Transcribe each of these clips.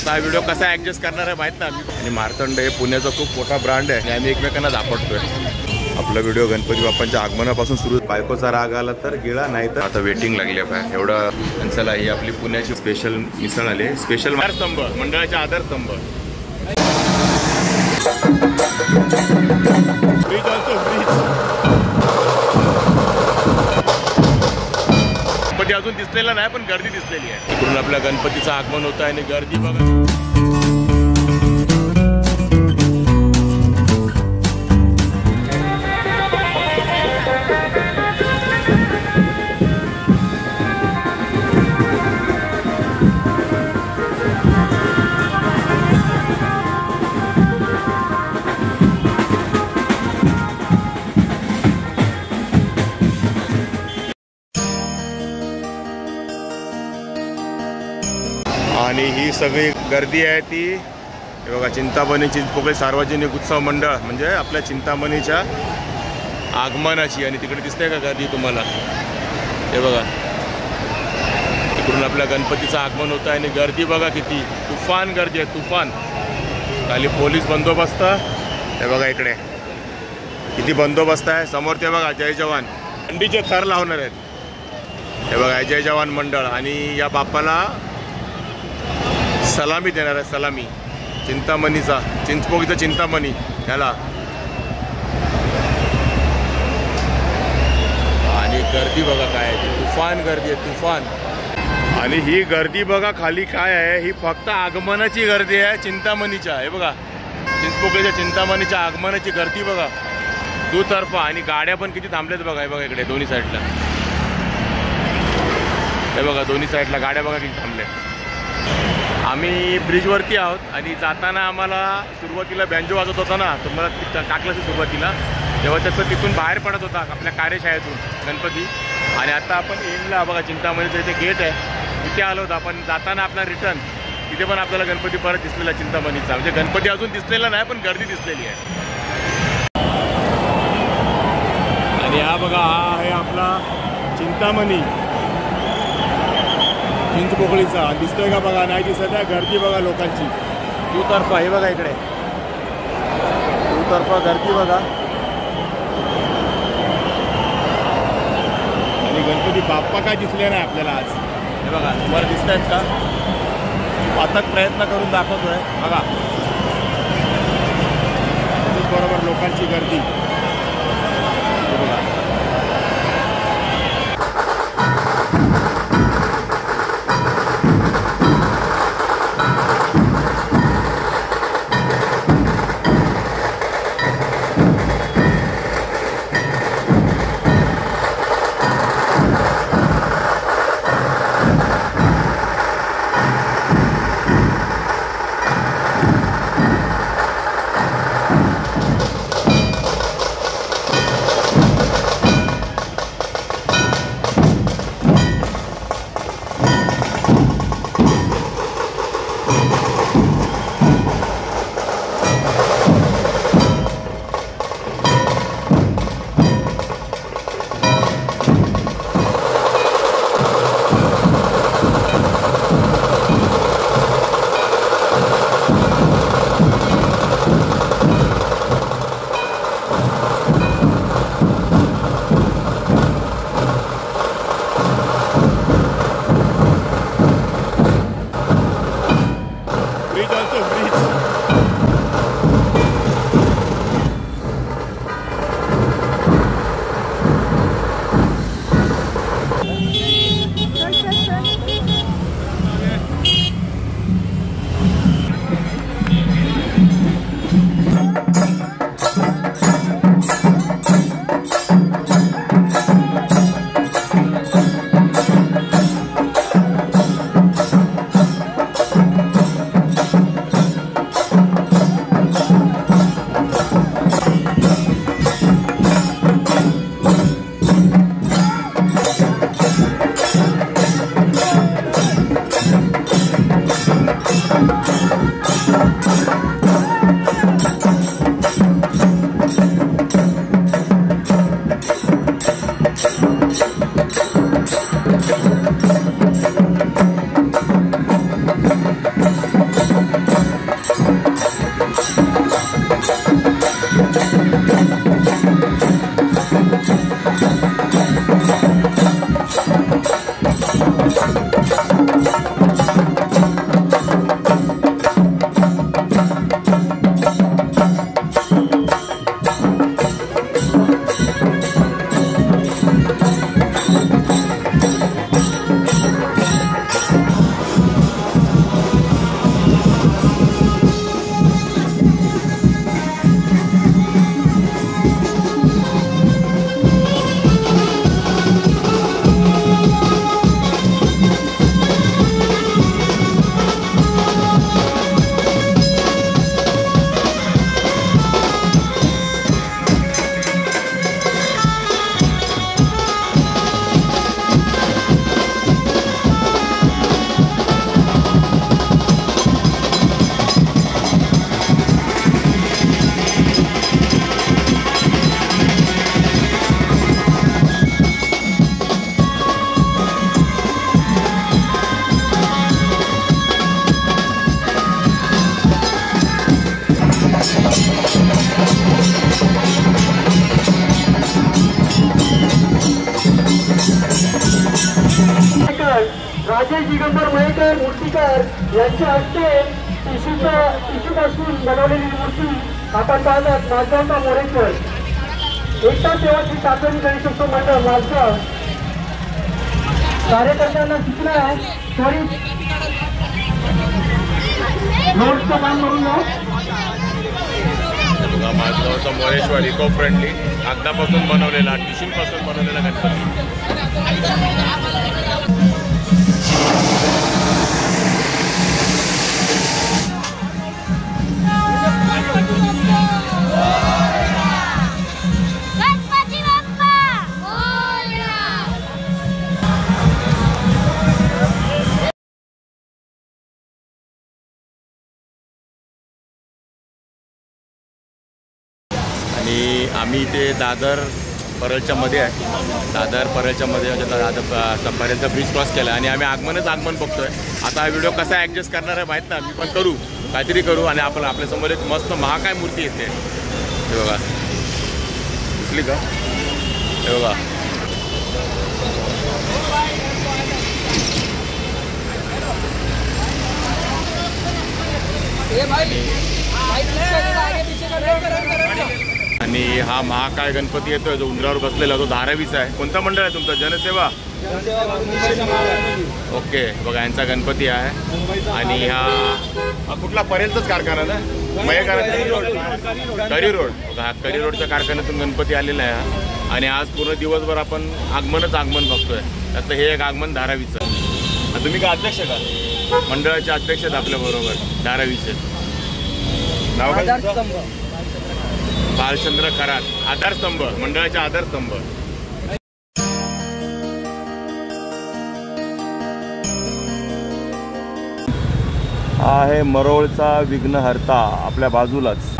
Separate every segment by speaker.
Speaker 1: आता हा व्हिडिओ कसा ऍडजस्ट करणार आहे माहित नाही. आणि मार्तंड हे पुण्याचा खूप मोठा ब्रँड आहे आणि आम्ही एकमेकांना दापडतोय. आपला व्हिडिओ गणपती बाप्पांच्या आगमनापासून सुरू. बायकोचा राग आला तर गिळा, नाही तर आता वेटिंग लागली आहे एवढं. चला ही आपली पुण्याची स्पेशल मिसळ आली. स्पेशल आधारस्तंभ, मंडळाचा आधारस्तंभ. Bridge also bridge. गणपती अजून दिसलेला नाही पण गर्दी दिसलेली आहे. इकडून आपल्या गणपतीचं आगमन होतं आणि गर्दी बघा. आणि ही सगळी गर्दी आहे ती हे बघा चिंतामणी चिंचपोकळी सार्वजनिक उत्सव मंडळ म्हणजे आपल्या चिंतामणीच्या आगमनाची. आणि तिकडे दिसते का गर्दी तुम्हाला? हे बघा तिकडून आपल्या गणपतीचं आगमन होतं आणि गर्दी बघा किती तुफान गर्दी आहे, तुफान. खाली पोलीस बंदोबस्त. हे बघा इकडे किती बंदोबस्त आहे. समोर ते बघा जय जवान थंडीचे थर लावणार आहेत. हे बघा जय जवान मंडळ आणि या बाप्पाला सलामी देणार आहे. सलामी चिंतामणीचा, चिंचपोकळीचा चिंतामणी याला. आणि गर्दी बघा काय आहे, तुफान गर्दी आहे, तुफान. आणि ही गर्दी बघा खाली काय आहे, ही फक्त आगमनाची गर्दी आहे चिंतामणीच्या. हे बघा चिंचपोकळीच्या चिंतामणीच्या आगमनाची गर्दी बघा दुतर्फा. आणि गाड्या पण किती थांबल्यात बघा. हे बघा इकडे दोन्ही साईडला. हे बघा दोन्ही साईडला गाड्या बघा किती थांबल्या. आम्ही ब्रिजवरती आहोत आणि जाताना आम्हाला सुरुवातीला बँजो वाजत होता ना, तुम्हाला टाकलं सुरुवातीला, तेव्हा त्याचं तिथून बाहेर पडत होता आपल्या कार्यशाळेतून गणपती. आणि आता आपण एंडला बघा चिंतामणीचं इथे गेट आहे, तिथे आलो होतो आपण. जाताना आपला रिटर्न तिथे पण आपल्याला गणपती परत दिसलेला चिंतामणीचा. म्हणजे गणपती अजून दिसलेला नाही पण गर्दी दिसलेली आहे. आणि हा बघा हा आहे आपला चिंतामणी चिंचपोकळीचा. दिसतोय का बघा? नाही दिसत आहे. गर्दी बघा लोकांची दुतर्फा. हे बघा इकडे दुतर्फा गर्दी बघा. आणि गणपती बाप्पा काय दिसले नाही आपल्याला आज. हे बघा तुम्हाला दिसत आहेत का? अथक प्रयत्न करून दाखवतोय बघा. बरोबर लोकांची गर्दी बघा.
Speaker 2: अजय दिगंबर मयेकर मूर्तिकार यांच्या हस्ते टिशूपासून बनवलेली मूर्ती आपण पाहतात मालगावचा मोरेश्वर एकता सेवा श्री कातरी गणेशोत्सव मंडळ मालगाव कार्यकर्त्यांना सूचना आहे त्वरित रोडचं काम करून
Speaker 1: मालगावचा मोरेश्वर इको फ्रेंडली कागदापासून बनवलेला टिशूपासून बनवलेला गणपती. आणि आम्ही इथे दादर परळच्या मध्ये आहे. दादर परळच्या मध्ये दादरपर्यंत ब्रिज क्रॉस केला आणि आम्ही आगमन बघतोय. आता हा व्हिडिओ कसा ॲडजस्ट करणार आहे माहीत ना, मी पण करू काहीतरी करू. आणि आपण आपल्यासमोर एक मस्त महाकाय मूर्ती येते. हे बघा दिसली का? हे बघा आणि हा महाकाय गणपती येतोय जो उंदरावर बसलेला तो धारावीचा आहे. कोणता मंडळ आहे तुमचा? जनसेवा. ओके बघा यांचा गणपती आहे. आणि हा कुठला पर्यंतच कारखाना ना करी रोड हा करी रोडच्या कारखान्यातून गणपती आलेला आहे. आणि आज पूर्ण दिवसभर आपण आगमन बघतोय. त्यात हे एक आगमन धारावीचं. तुम्ही का अध्यक्ष का? मंडळाचे अध्यक्ष आहेत आपल्या बरोबर धारावीचे. नाव काय? बालचंद्र खरात. आधारस्तंभ मंडळाचे आधारस्तंभ. हा आहे मरोळचा विघ्नहर्ता आपल्या बाजूलाच.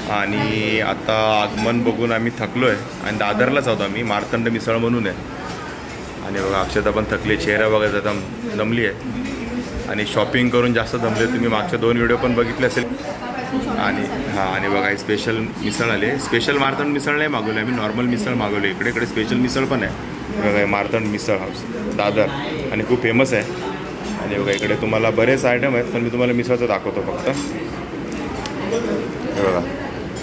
Speaker 1: आणि आता आगमन बघून आम्ही थकलो आहे आणि दादरलाच आहोत आम्ही. मार्तंड मिसळ म्हणून आहे. आणि बघा अक्षता पण थकली, चेहरा बघायचा एकदम दमली आहे. आणि शॉपिंग करून जास्त दमले. तुम्ही मागच्या 2 व्हिडिओ पण बघितले असेल. आणि बघा स्पेशल मिसळ आली. स्पेशल मार्तंड मिसळ नाही मागवली आम्ही, नॉर्मल मिसळ मागवली. इकडे स्पेशल मिसळ पण आहे. बघा मार्तंड मिसळ हाऊस दादर आणि खूप फेमस आहे. आणि बघा इकडे तुम्हाला बरेच आयटम आहेत पण मी तुम्हाला मिसळचं दाखवतो फक्त. हे बघा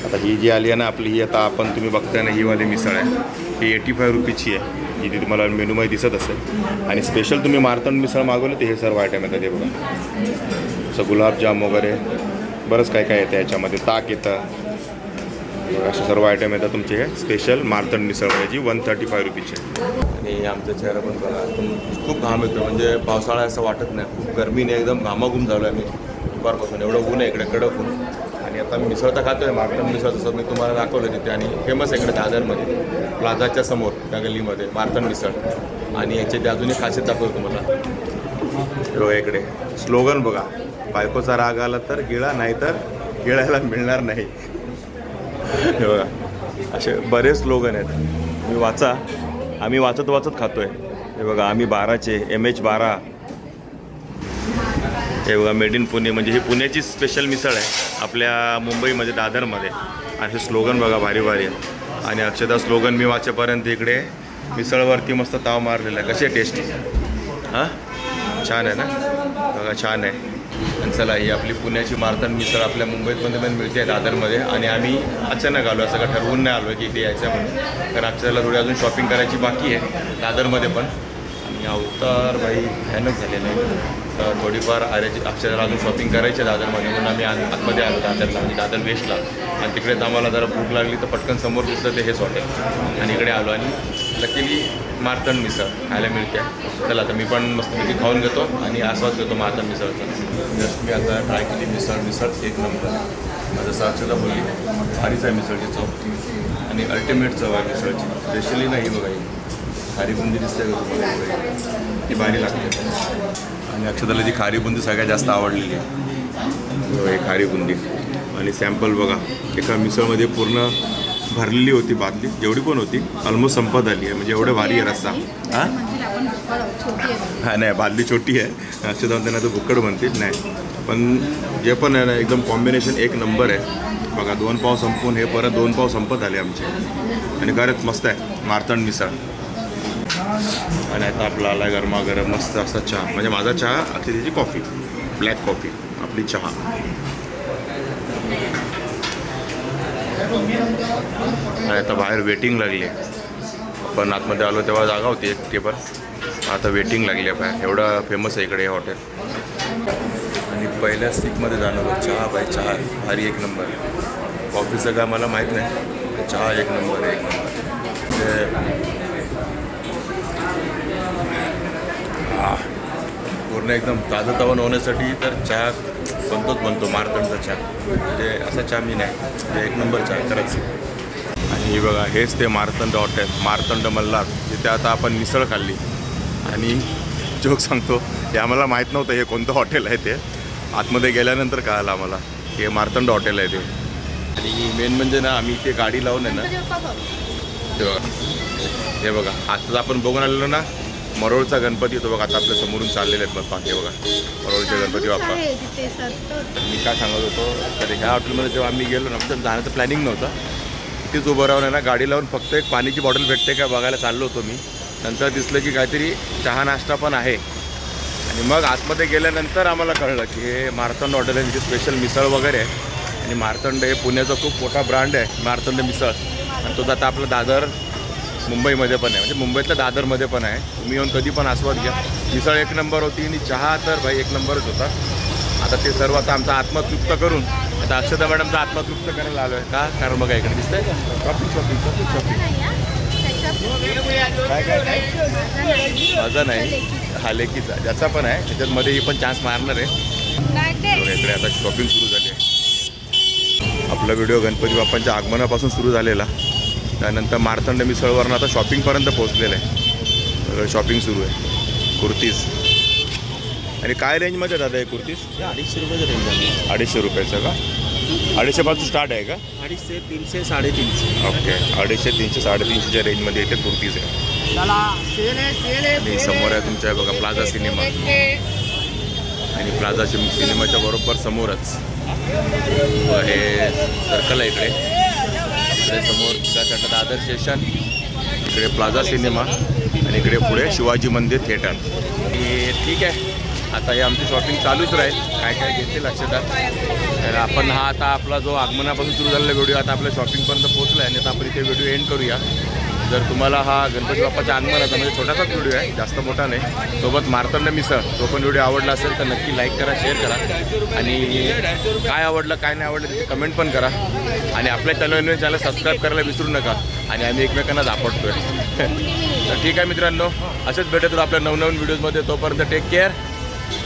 Speaker 1: आता ही जी आली आहे ना आपली, ही आता आपण तुम्ही बघताय ना ही वाली मिसळ आहे. ही 85 रुपीची आहे. ही ती तुम्हाला मेनूमध्ये दिसत असेल. आणि स्पेशल तुम्ही मार्तंड मिसळ मागवले ते हे सर्व आयटम येतात. हे बघा असं गुलाबजाम वगैरे बरंच काय काय येतं याच्यामध्ये. ताक येतं. असे सर्व आयटम येतात तुमचे. हे स्पेशल मार्तंड मिसळ याची 135 रुपीची आहे. आणि आमचा चेहरा पण बघा खूप घाम येतो. म्हणजे पावसाळा असं वाटत नाही. खूप गरमीने एकदम घामाघूम झालो आहे. आम्ही दुपारपासून एवढं ऊन आहे इकडे, कडक ऊन. आणि आता मी मिसळ तर खातो आहे मार्तंड मिसळ, जसं मी तुम्हाला दाखवलं तिथे. आणि फेमस आहे इकडे दादरमध्ये प्लाझाच्या समोर त्या गल्लीमध्ये मार्तंड मिसळ. आणि याची ते अजूनही खासियत दाखवतो तुम्हाला. बघा इकडे स्लोगन बघा, बायकोचा राग आला तर गिळा, नाही तर गिळायला मिळणार नाही. हे बघा असे बरेच स्लोगन आहेत. मी वाचा, आम्ही वाचत खातो आहे. हे बघा आम्ही 12चे MH12. हे बघा मेड इन पुणे, म्हणजे ही पुण्याची स्पेशल मिसळ आहे आपल्या मुंबईमध्ये दादरमध्ये. आणि हे स्लोगन बघा भारी भारी आहे. आणि अक्षता स्लोगन मी वाचेपर्यंत इकडे मिसळवरती मस्त ताव मारलेला आहे. कशी आहे टेस्ट? हां छान आहे ना? बघा छान आहे. आणि चला ही आपली पुण्याची मार्तंड मिसळ आपल्या मुंबईमध्ये पण मिळते दादरमध्ये. आणि आम्ही अचानक आलो, असं का ठरवून नाही आलो की इथे यायचं म्हणून. कारण अक्षताला थोडी अजून शॉपिंग करायची बाकी आहे दादरमध्ये पण. आणि अवतार बाई भयानक झालेलं आहे. तर थोडीफार अक्षताला अजून शॉपिंग करायची आहे दादरमध्ये म्हणून आम्ही आतमध्ये आलो दादरला, म्हणजे दादर वेस्टला. आणि तिकडेच आम्हाला जरा भूक लागली तर पटकन समोर दिसलं ते हेच हॉटेल. आणि इकडे आलो आणि लकीली मार्तंड मिसळ खायला मिळते. चला आता मी पण मस्तपैकी खाऊन घेतो आणि आस्वाद घेतो मार्तंड मिसळचा. जस्ट मी आता ट्राय केली मिसळ एक नंबर. जसं अक्षता बोलली भारीच आहे मिसळची चव. आणि अल्टिमेट चव आहे मिसळची. स्पेशली नाही बघा ही खारी बुंदी दिसते का तुम्हाला? ती भारी लागते. आणि अक्षताला जी खारी बुंदी सगळ्यात जास्त आवडलेली आहे. खारी बुंदी. आणि सॅम्पल बघा एका मिसळमध्ये पूर्ण भरलेली होती बादली, जेवढी पण होती ऑलमोस्ट संपत आली आहे. म्हणजे एवढं भारी आहे रस्सा. हां हां नाही बादली छोटी आहे, अक्षदा त्यांना तो बुक्कड म्हणतील. नाही पण जे पण आहे ना एकदम कॉम्बिनेशन एक नंबर आहे. बघा 2 पाव संपून हे परत 2 पाव संपत आले आमचे. आणि खरंच मस्त आहे मारतंड मिसळ. आणि आता आपला आला गरमागरम मस्त असा चहा. म्हणजे माझा चहा अक्षतेची कॉफी, ब्लॅक कॉफी आपली चहा. आणि आता बाहेर वेटिंग लागली. आपण आतमध्ये आलो तेव्हा जागा होती एक टेबल, आता वेटिंग लागली आहे बाहेर. एवढं फेमस आहे इकडे हे हॉटेल. आणि पहिल्या स्टिकमध्ये जाणवलं चहा बाई, चहा भारी एक नंबर. कॉफीचं काय मला माहीत नाही, चहा एक नंबर आहे. एक नंबर पूर्ण एकदम ताजं तवानं होण्यासाठी तर चहा बनतो मारतंडचा चहा. म्हणजे असा चहा मी नाही, म्हणजे एक नंबर चहा खरंच. आणि हे बघा हेच ते मारतंड हॉटेल, मारतंड मल्हार, जिथे आता आपण मिसळ खाल्ली. आणि जोक सांगतो हे आम्हाला माहीत नव्हतं हे कोणतं हॉटेल आहे ते. आतमध्ये गेल्यानंतर कळालं आम्हाला हे मारतंड हॉटेल आहे ते. आणि मेन म्हणजे ना आम्ही इथे गाडी लावून आहे ना, हे बघा आताच आपण बघून आलेलो ना मरोळचा गणपती तो बघा आता आपल्या समोरून चाललेले आहेत बाप्पा. हे बघा मरोळचे गणपती बाप्पा. मी काय सांगत होतो तर ह्या हॉटेलमध्ये जेव्हा आम्ही गेलो ना तर जाण्याचं प्लॅनिंग नव्हतं. तिथेच उभं राहून आहे ना गाडी लावून फक्त एक पाण्याची बॉटल भेटते का बघायला चाललो होतो मी. नंतर दिसलं की काहीतरी चहा नाश्ता पण आहे. आणि मग आतमध्ये गेल्यानंतर आम्हाला कळलं की हे मारतंड हॉटेल आहे, तिथे स्पेशल मिसळ वगैरे आहे. आणि मारतंड हे पुण्याचा खूप मोठा ब्रँड आहे मारतंड मिसळ. आणि तो आता आपलं दादर मुंबईमध्ये पण आहे, म्हणजे मुंबईतल्या दादरमध्ये पण आहे. तुम्ही येऊन कधी पण आस्वाद घ्या. मिसळ एक नंबर होती आणि चहा तर भाई एक नंबरच होता. आता ते सर्व आता आमचा आत्मतृप्त करून आता अक्षता मॅडमचा आत्मतृप्त करायला आलो आहे का, कारण बघा इकडे दिसतंय शॉपिंग माझा नाही हा लेकीचा ज्याचा पण आहे त्याच्यामध्ये ही पण चान्स मारणार आहे. इकडे आता शॉपिंग सुरू झाली आहे. आपला व्हिडिओ गणपती बाप्पांच्या आगमनापासून सुरू झालेला, त्यानंतर मारतंड मिसळवरून आता शॉपिंगपर्यंत पोहोचलेलं आहे. शॉपिंग सुरू आहे. कुर्तीज आणि काय रेंजमध्ये दादा आहे कुर्तीज?
Speaker 3: 250 रुपयाचं रेंज आहे.
Speaker 1: 250 रुपयाचं का? 250 पासून स्टार्ट आहे का?
Speaker 3: 250, 300, 350.
Speaker 1: ओके 250, 300, 350च्या रेंजमध्ये इथे कुर्तीज आहे. आणि समोर आहे तुमच्या बघा प्लाझा सिनेमा. आणि प्लाझा सिनेमाच्या बरोबर समोरच हे सर्कल आहे इकडे. समोर त्यासाठी दादर स्टेशन, इकडे प्लाझा सिनेमा आणि इकडे पुढे शिवाजी मंदिर थिएटर. ठीक आहे आता हे आमची शॉपिंग चालूच राहील. काय काय घेते लक्षात. तर आपण हा आता आपला जो आगमनापासून सुरू झालेला व्हिडिओ आता आपल्या शॉपिंगपर्यंत पोहोचला आहे. आणि आता आपण इथे व्हिडिओ एंड करूया. जर तुम्हाला हा गणपती बाप्पाच्या आगमनाचा म्हणजे छोटासाच व्हिडिओ आहे, जास्त मोठा नाही, सोबत मारतंड मिसळ तो पण व्हिडिओ आवडला असेल तर नक्की लाईक करा, शेअर करा. आणि काय आवडलं काय नाही आवडलं त्याची कमेंट पण करा. आणि आपल्या चॅनल सबस्क्राईब करायला विसरू नका. आणि आम्ही एकमेकांना दापटतोय. तर ठीक आहे मित्रांनो, असेच भेटत आपल्या नवनवीन व्हिडिओजमध्ये. तोपर्यंत टेक केअर,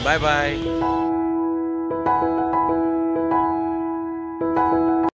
Speaker 1: बाय बाय.